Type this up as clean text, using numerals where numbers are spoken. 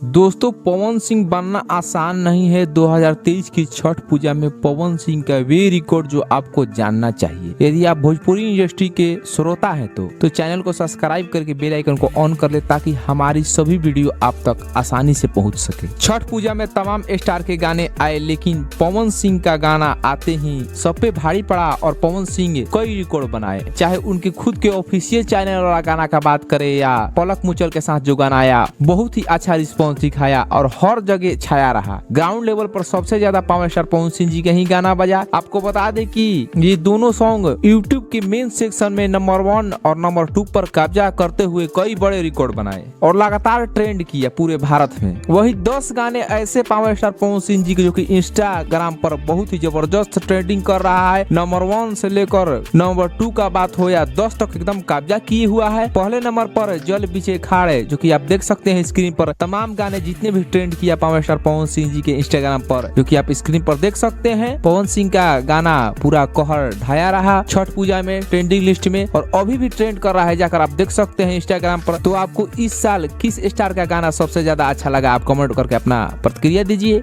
दोस्तों, पवन सिंह बनना आसान नहीं है। 2023 की छठ पूजा में पवन सिंह का वे रिकॉर्ड जो आपको जानना चाहिए। यदि आप भोजपुरी इंडस्ट्री के श्रोता हैं तो चैनल को सब्सक्राइब करके बेल आइकन को ऑन कर ले ताकि हमारी सभी वीडियो आप तक आसानी से पहुंच सके। छठ पूजा में तमाम स्टार के गाने आए, लेकिन पवन सिंह का गाना आते ही सब पे भारी पड़ा और पवन सिंह कई रिकॉर्ड बनाए। चाहे उनके खुद के ऑफिशियल चैनल वाला गाना का बात करे या पलक मुचल के साथ जो गाना आया, बहुत ही अच्छा रिस्पॉन्स दिखाया और हर जगह छाया रहा। ग्राउंड लेवल पर सबसे ज्यादा पावर स्टार पवन सिंह जी का ही गाना बजा। आपको बता दें कि ये दोनों सॉन्ग यूट्यूब के मेन सेक्शन में नंबर 1 और नंबर 2 पर कब्जा करते हुए कई बड़े रिकॉर्ड बनाए और लगातार ट्रेंड किया पूरे भारत में। वही 10 गाने ऐसे पावर स्टार पवन सिंह जी के जो कि इंस्टाग्राम पर बहुत ही जबरदस्त ट्रेंडिंग कर रहा है। नंबर 1 से लेकर नंबर 2 का बात हो या 10 तक एकदम कब्जा किए हुआ है। पहले नंबर पर जल बिछे खाड़े जो कि आप देख सकते हैं स्क्रीन पर। तमाम गाने जितने भी ट्रेंड किया पावर स्टार पवन सिंह जी के इंस्टाग्राम पर, जो कि आप स्क्रीन पर देख सकते हैं। पवन सिंह का गाना पूरा कहर ढाया रहा छठ पूजा में ट्रेंडिंग लिस्ट में और अभी भी ट्रेंड कर रहा है, जाकर आप देख सकते हैं इंस्टाग्राम पर। तो आपको इस साल किस स्टार का गाना सबसे ज्यादा अच्छा लगा, आप कमेंट करके अपना प्रतिक्रिया दीजिए।